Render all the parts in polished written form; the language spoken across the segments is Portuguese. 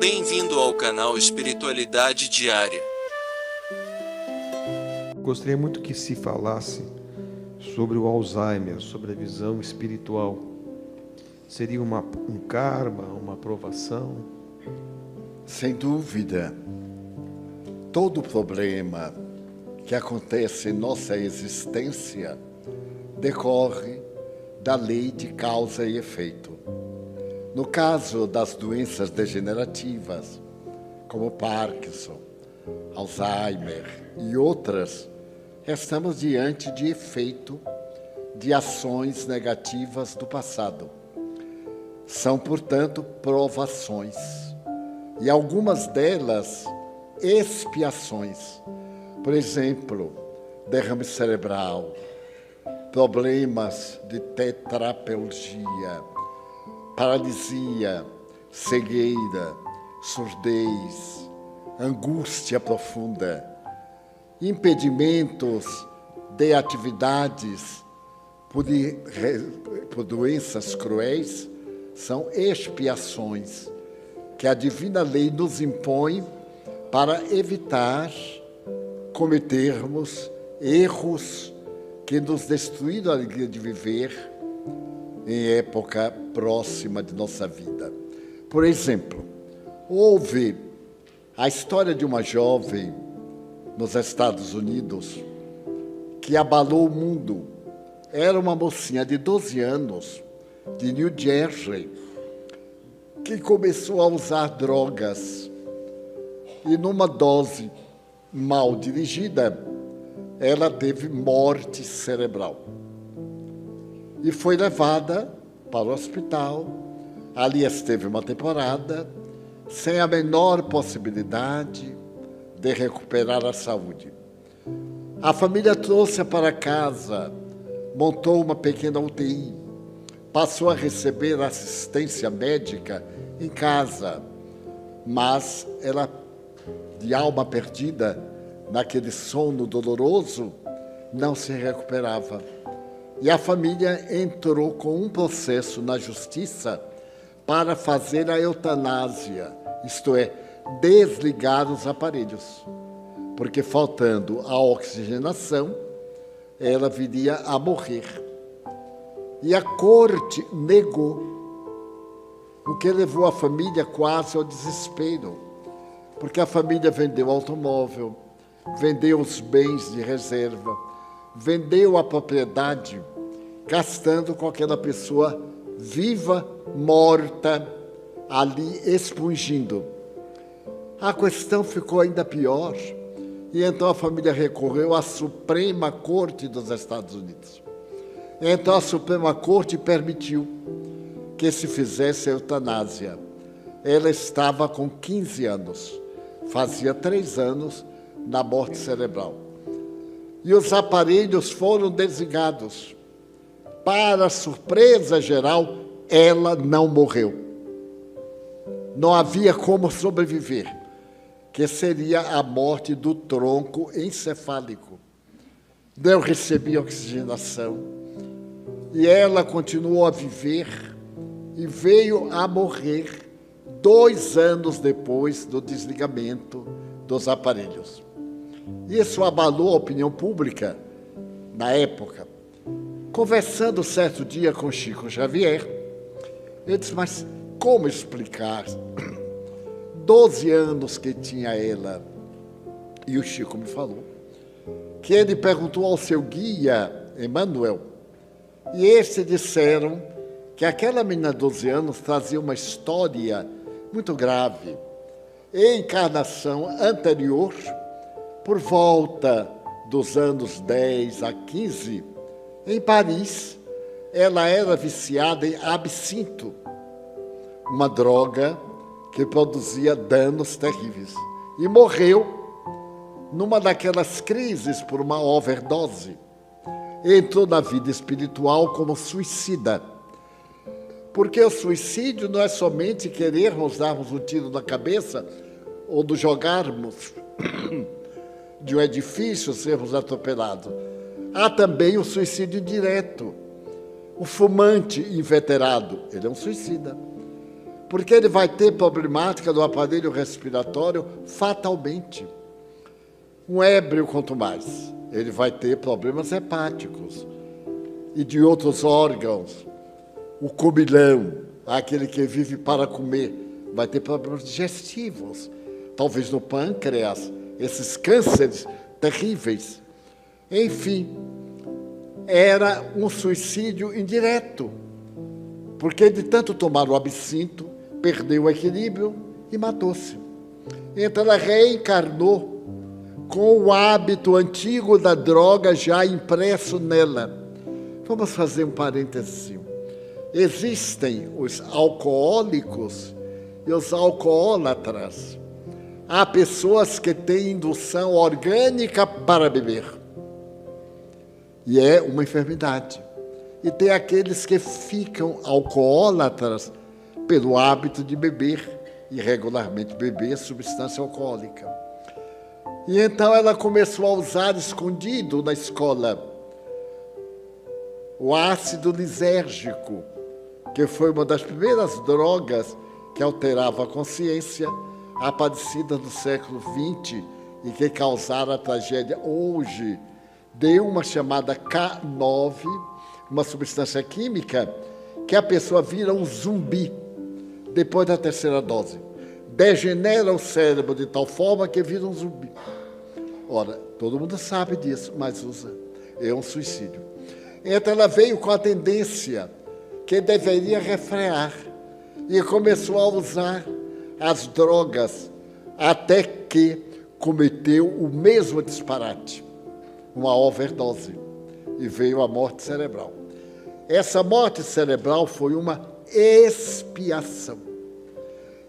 Bem-vindo ao canal Espiritualidade Diária. Gostaria muito que se falasse sobre o Alzheimer, sobre a visão espiritual. Seria um karma, uma provação? Sem dúvida, todo problema que acontece em nossa existência decorre da lei de causa e efeito. No caso das doenças degenerativas, como Parkinson, Alzheimer e outras, estamos diante de efeito de ações negativas do passado. São, portanto, provações, e algumas delas expiações. Por exemplo, derrame cerebral, problemas de tetraplegia, paralisia, cegueira, surdez, angústia profunda, impedimentos de atividades por doenças cruéis, são expiações que a divina lei nos impõe para evitar cometermos erros que nos destruíram a alegria de viver em época próxima de nossa vida. Por exemplo, houve a história de uma jovem nos Estados Unidos que abalou o mundo. Era uma mocinha de 12 anos, de New Jersey, que começou a usar drogas e numa dose mal dirigida, ela teve morte cerebral. E foi levada para o hospital. Ali esteve uma temporada, sem a menor possibilidade de recuperar a saúde. A família trouxe-a para casa, montou uma pequena UTI, passou a receber assistência médica em casa, mas ela, de alma perdida, naquele sono doloroso, não se recuperava. E a família entrou com um processo na justiça para fazer a eutanásia, isto é, desligar os aparelhos, porque faltando a oxigenação, ela viria a morrer. E a corte negou, o que levou a família quase ao desespero, porque a família vendeu o automóvel, vendeu os bens de reserva, vendeu a propriedade, gastando com aquela pessoa viva, morta, ali expungindo. A questão ficou ainda pior, e então a família recorreu à Suprema Corte dos Estados Unidos. Então a Suprema Corte permitiu que se fizesse a eutanásia. Ela estava com 15 anos, fazia 3 anos na morte cerebral. E os aparelhos foram desligados. Para surpresa geral, ela não morreu. Não havia como sobreviver, que seria a morte do tronco encefálico. Não recebia oxigenação. E ela continuou a viver e veio a morrer 2 anos depois do desligamento dos aparelhos. Isso abalou a opinião pública na época. Conversando certo dia com Chico Xavier, eu disse, mas como explicar 12 anos que tinha ela? E o Chico me falou que ele perguntou ao seu guia, Emmanuel, e estes disseram que aquela menina de 12 anos trazia uma história muito grave. Em encarnação anterior, por volta dos anos 10 a 15, em Paris, ela era viciada em absinto, uma droga que produzia danos terríveis. E morreu numa daquelas crises por uma overdose. Entrou na vida espiritual como suicida. Porque o suicídio não é somente querermos darmos um tiro na cabeça ou nos jogarmos de um edifício, sermos atropelados. Há também o suicídio indireto. O fumante inveterado, ele é um suicida. porque ele vai ter problemática do aparelho respiratório fatalmente. Um ébrio, quanto mais, ele vai ter problemas hepáticos e de outros órgãos. O comilão, aquele que vive para comer, vai ter problemas digestivos, talvez no pâncreas, esses cânceres terríveis. Enfim, era um suicídio indireto, porque de tanto tomar o absinto, perdeu o equilíbrio e matou-se. Então ela reencarnou com o hábito antigo da droga já impresso nela. Vamos fazer um parênteses. Existem os alcoólicos e os alcoólatras. Há pessoas que têm indução orgânica para beber. E é uma enfermidade. E tem aqueles que ficam alcoólatras pelo hábito de beber, irregularmente beber substância alcoólica. E então ela começou a usar escondido na escola o ácido lisérgico, que foi uma das primeiras drogas que alterava a consciência, aparecida no século XX e que causaram a tragédia hoje. Deu uma chamada K9, uma substância química que a pessoa vira um zumbi depois da terceira dose. Degenera o cérebro de tal forma que vira um zumbi. Ora, todo mundo sabe disso, mas usa. É um suicídio. Então ela veio com a tendência que deveria refrear e começou a usar as drogas até que cometeu o mesmo disparate, uma overdose, e veio a morte cerebral. Essa morte cerebral foi uma expiação.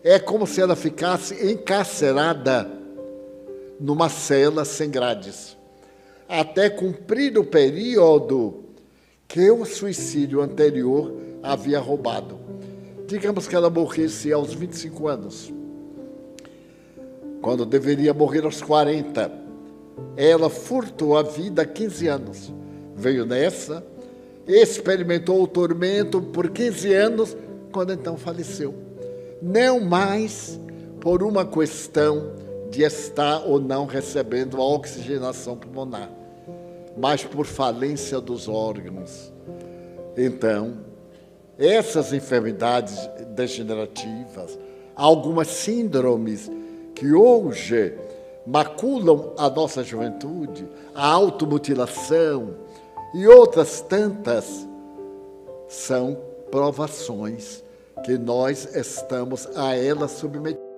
É como se ela ficasse encarcerada numa cela sem grades, até cumprir o período que o suicídio anterior havia roubado. Digamos que ela morresse aos 25 anos, quando deveria morrer aos 40. Ela furtou a vida há 15 anos. Veio nessa, experimentou o tormento por 15 anos, quando então faleceu. Não mais por uma questão de estar ou não recebendo a oxigenação pulmonar, mas por falência dos órgãos. Então, essas enfermidades degenerativas, algumas síndromes que hoje maculam a nossa juventude, a automutilação e outras tantas, são provações que nós estamos a elas submetidos.